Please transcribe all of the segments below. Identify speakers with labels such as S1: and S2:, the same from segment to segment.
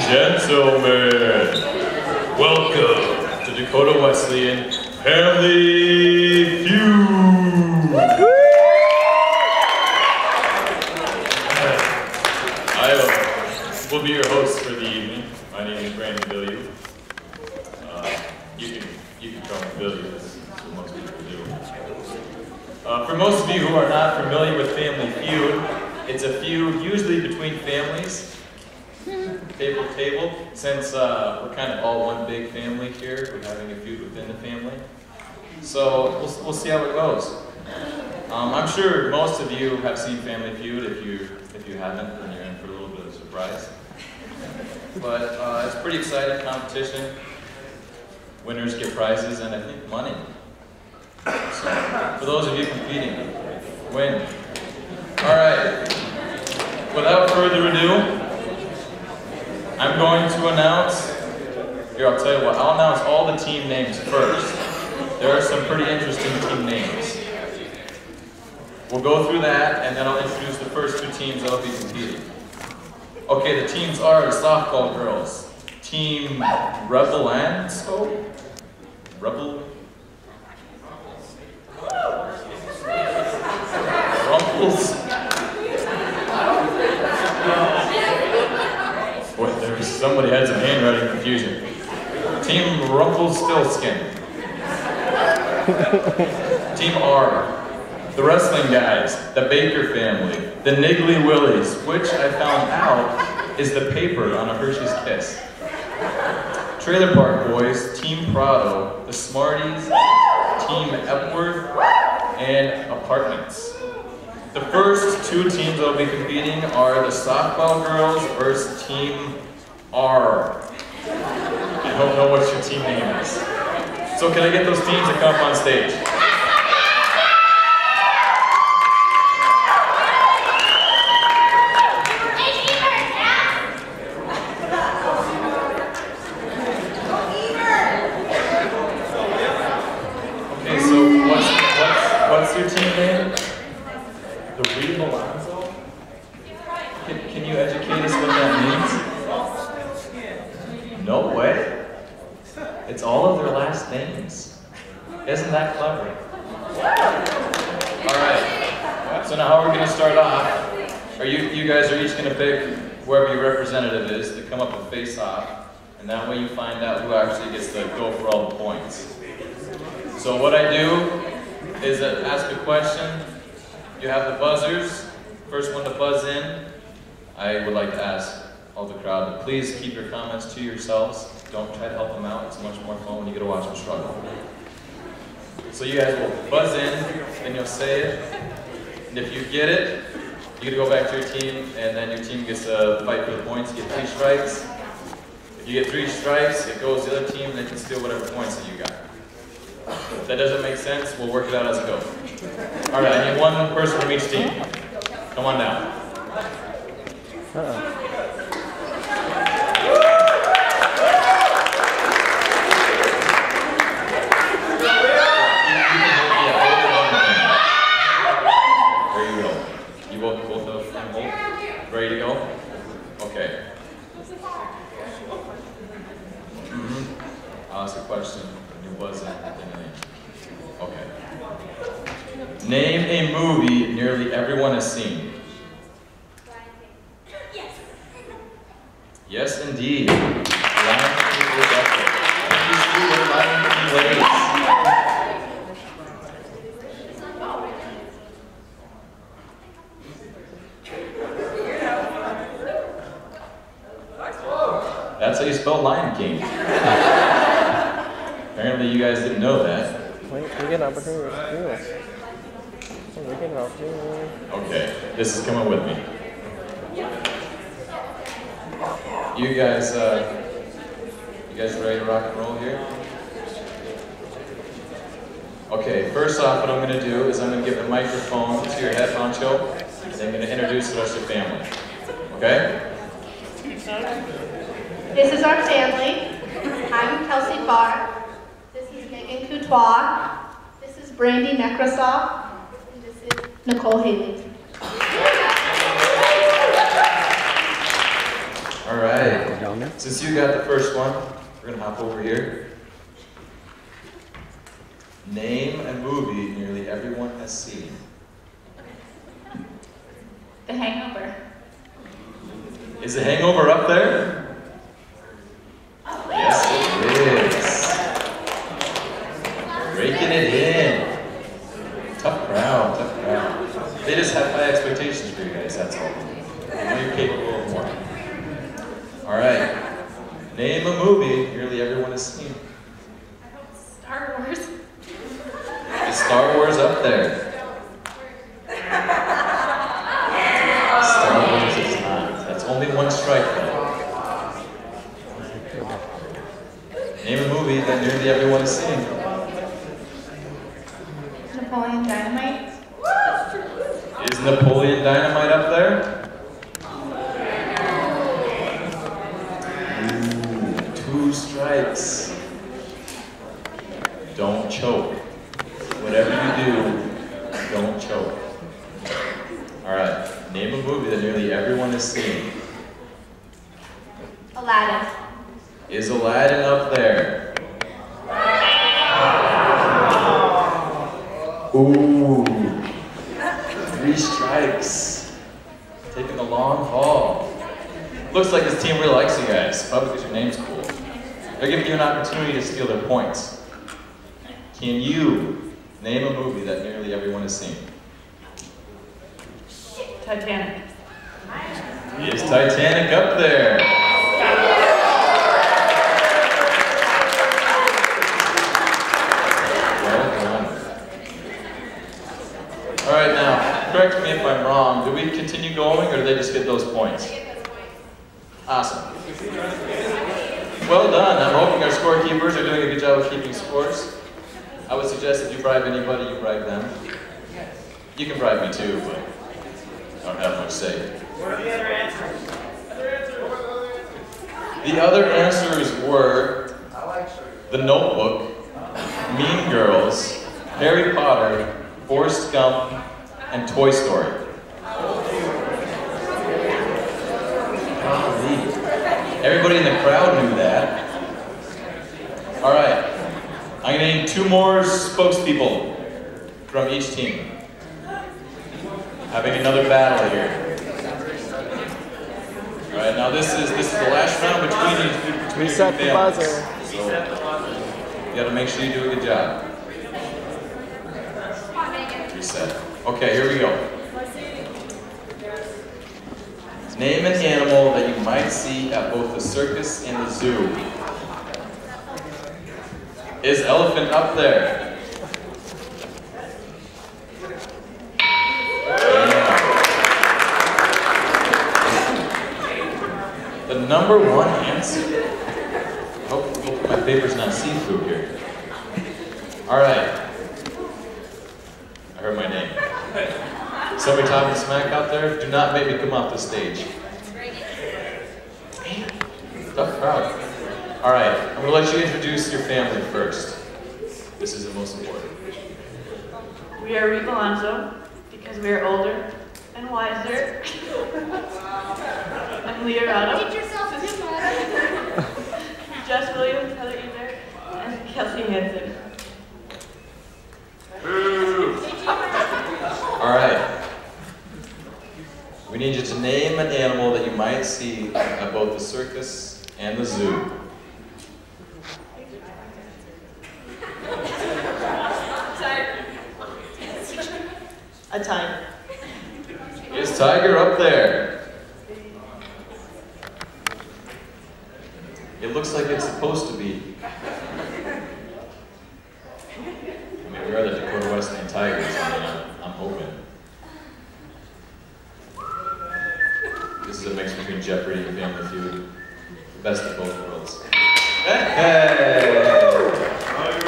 S1: Gentlemen, welcome to Dakota Wesleyan Family Feud. I will be your host for the evening. My name is DWU. You can call me Billy, that's what most people do. For most of you who are not familiar with Family Feud, it's a feud usually between families. Table to table, since we're kind of all one big family here, we're having a feud within the family. So we'll see how it goes. I'm sure most of you have seen Family Feud. If you haven't, then you're in for a little bit of a surprise. But it's a pretty exciting competition. Winners get prizes and I think money. So for those of you competing, win. All right. Without further ado, I'm going to announce, here I'll tell you what, I'll announce all the team names first. There are some pretty interesting team names. We'll go through that and then I'll introduce the first two teams that will be competing. Okay, the teams are the softball girls. Team Rumples. Boy, somebody had some handwriting confusion. Team Rumpelstiltskin. Team R, the wrestling guys, the Baker family, the Niggly Willies, which I found out is the paper on a Hershey's Kiss. Trailer Park Boys, Team Prado, the Smarties, Team Epworth, and Apartments. The first two teams that will be competing are the softball girls versus Team R. I don't know what your team name is. So can I get those teams to come up on stage? Okay, so what's your team name? The Reed Alonzo? Can you educate us what that means? No way. It's all of their last names. Isn't that clever? Alright, so now how we're going to start off, you guys are each going to pick whoever your representative is to come up and face off, and that way you find out who actually gets to go for all the points. So what I do is ask a question. You have the buzzers. First one to buzz in. I would like to ask all the crowd to please keep your comments to yourselves. Don't try to help them out. It's much more fun when you get to watch them struggle. So you guys will buzz in, then you'll say it. And if you get it, you get to go back to your team, and then your team gets to fight for the points. You get 3 strikes. If you get 3 strikes, it goes to the other team, and they can steal whatever points that you got. If that doesn't make sense, we'll work it out as it goes. All right, I need one person from each team. Come on down. There you go. You both of them hold. Ready to go? Okay. I'll ask a question. You buzz in. Okay. Name a movie nearly everyone has seen.
S2: Yes.
S1: Yes, indeed. Lion King is epic. Please do what Lion King lays. That's how you spell Lion King. Apparently you guys didn't know that.
S3: We get an opportunity to do this. We get an opportunity.
S1: Okay, this is coming with me. You guys ready to rock and roll here? Okay, first off, what I'm going to do is I'm going to give the microphone to your head honcho, and I'm going to introduce the rest of your family. Okay?
S2: This is our family. I'm Kelsey Farr. This is Megan Coutois. This is Brandy Nekrasoff. And this is Nicole Haley.
S1: All right. Since you got the first one, we're gonna hop over here. Name a movie nearly everyone has seen.
S2: The Hangover.
S1: Is The Hangover up there? Yes, it is. Raking it in. Tough crowd, tough crowd. They just have high expectations for you guys, that's all. I know you're capable of more. All right. Name a movie nearly everyone has seen.
S2: Star Wars.
S1: Is Star Wars up there? Star Wars is not. That's only one strike though. Name a movie that nearly everyone has seen.
S2: Napoleon Dynamite.
S1: Is Napoleon Dynamite up there? Ooh, 2 strikes. Don't choke. Whatever you do, don't choke. All right, name a movie that nearly everyone has seen.
S2: Aladdin.
S1: Is Aladdin up there? Ooh, 3 strikes. Taking the long haul. Looks like this team really likes you guys, probably because your name's cool. They're giving you an opportunity to steal their points. Can you name a movie that nearly everyone has seen?
S2: Titanic.
S1: Is Titanic up there? Well done. All right, now, correct me if I'm wrong. Do we continue going, or do they just get those points? Awesome. Well done. I'm hoping our scorekeepers are doing a good job of keeping scores. I would suggest if you bribe anybody, you bribe them. You can bribe me too, but I don't have much say.
S4: What are the other answers?
S1: The other answers were The Notebook, Mean Girls, Harry Potter, Forrest Gump, and Toy Story. Golly. Everybody in the crowd knew that. All right. I'm going to need 2 more spokespeople from each team. Having another battle here. All right, now this is the last round between
S3: Reset the buzzer.
S1: So you got to make sure you do a good job. Reset. Okay, here we go. Name an animal that you might see at both the circus and the zoo. Is elephant up there? Yeah. The number 1 answer. Hope my paper's not see-through here. All right. I heard my name. Somebody talking smack out there? Do not make me come off the stage. Tough crowd. All right, I'm going to let you introduce your family first. This is the most important.
S5: We are Rico Alonso because we are older and wiser. I'm Leah Rado.
S2: Get yourself to
S5: Jess Williams, Heather Ether, and Kelsey Hansen.
S1: All right. We need you to name an animal that you might see at both the circus and the zoo.
S5: A tiger.
S1: Is tiger up there? It looks like it's supposed to be. I mean, we are the Dakota Wesleyan Tigers. I mean, I'm hoping. This is a mix between Jeopardy and Family Feud. The best of both worlds. Hey!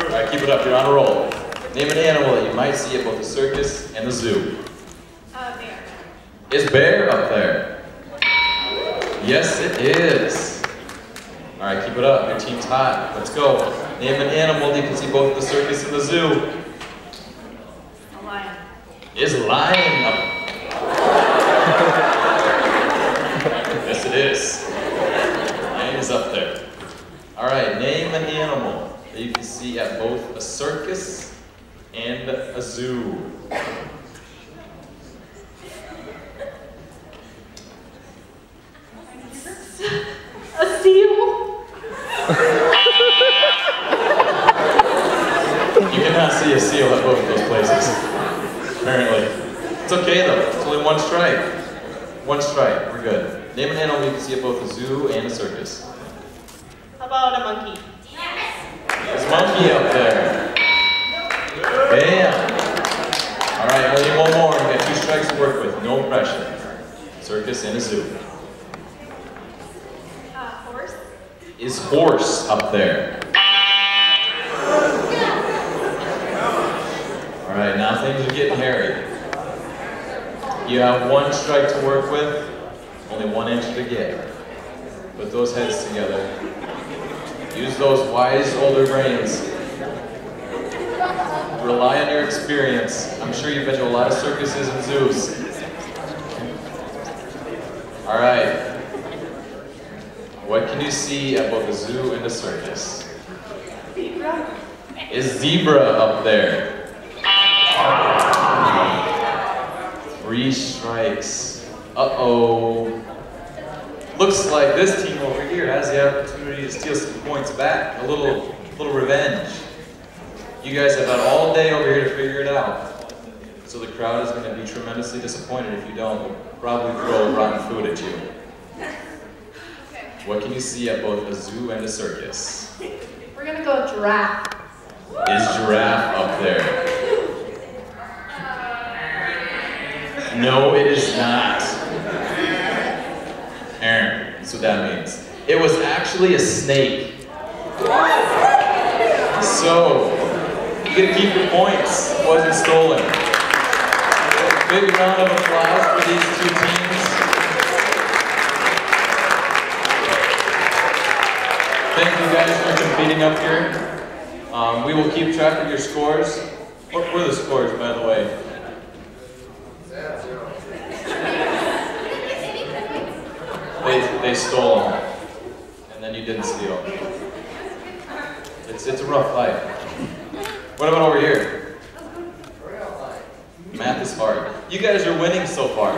S1: All right, keep it up. You're on a roll. Name an animal that you might see at both the circus and the zoo.
S2: bear.
S1: Is bear up there? Yes, it is. All right, keep it up. Your team's hot. Let's go. Name an animal that you can see both at the circus and the zoo.
S5: A lion.
S1: Is lion up? Yes, it is. that you can see at both a circus and a zoo.
S5: A seal?
S1: You cannot see a seal at both of those places, apparently. It's okay though, it's only one strike. One strike, we're good. Name an animal you can see at both a zoo and a circus.
S5: How about a monkey?
S1: There's a monkey up there. Bam! Alright, only one more. You got 2 strikes to work with, no pressure. Circus and a zoo.
S5: Horse?
S1: Is horse up there? Alright, now things are getting hairy. You have 1 strike to work with, only 1 inch to get. Put those heads together. Use those wise older brains. Rely on your experience. I'm sure you've been to a lot of circuses and zoos. Alright. What can you see at both a zoo and a circus?
S5: Zebra?
S1: Is zebra up there? 3 strikes. Uh-oh. Looks like this team over here has the opportunity to steal some points back. A little revenge. You guys have had all day over here to figure it out. So the crowd is going to be tremendously disappointed if you don't. They'll probably throw rotten food at you. What can you see at both a zoo and a circus?
S2: We're gonna go giraffe.
S1: Is giraffe up there? No, it is not. Aaron, that's what that means. It was actually a snake. So, you get to keep your points. It wasn't stolen. Big round of applause for these 2 teams. Thank you guys for competing up here. We will keep track of your scores. What were the scores, by the way? They stole them, and then you didn't steal. It's a rough life. What about over here? Math is hard. You guys are winning so far.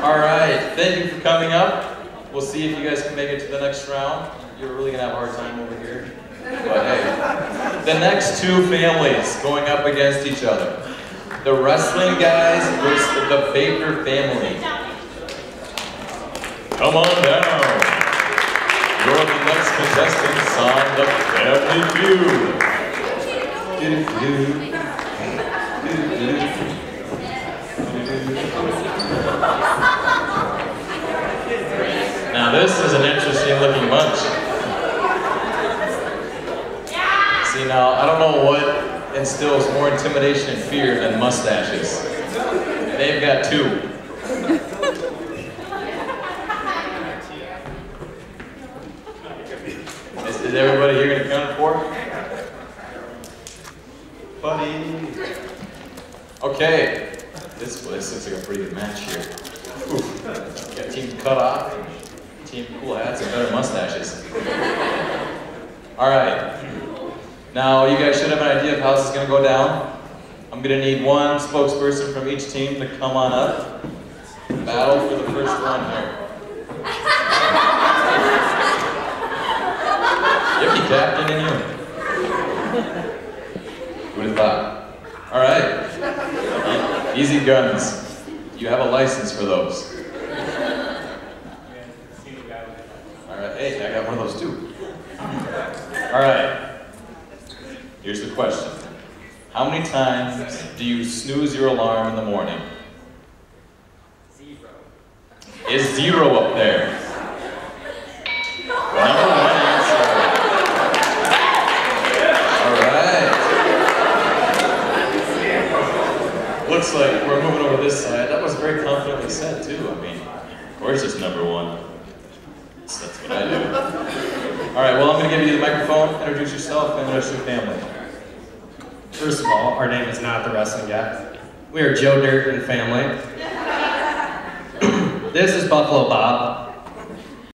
S1: All right, thank you for coming up. We'll see if you guys can make it to the next round. You're really gonna have a hard time over here. But hey, the next 2 families going up against each other. The wrestling guys versus the Baker family. Come on down. You're the next contestants on the Family Feud. Now this is an interesting looking bunch. See now, I don't know what instills more intimidation and fear than mustaches. They've got 2. Is everybody here going to count for? Buddy. Okay. This looks like a pretty good match here. Oof. Got team cut off, team cool hats, and better mustaches. Alright. Now, you guys should have an idea of how this is going to go down. I'm going to need 1 spokesperson from each team to come on up. Battle for the first one here. Yippee Captain and you. Who would have thought? Alright. Easy guns. You have a license for those. Alright, hey, I got one of those too. Alright. Here's the question. How many times do you snooze your alarm in the morning? 0. Is 0 up there? Number 1 answer. Alright. Looks like we're moving over this side. That was very confidently said too. I mean, of course it's number 1. That's what I do. Alright, well I'm going to give you the microphone. Introduce yourself and the rest of your family.
S4: First of all, our name is not the wrestling guy. We are Joe Dirt and family. This is Buffalo Bob.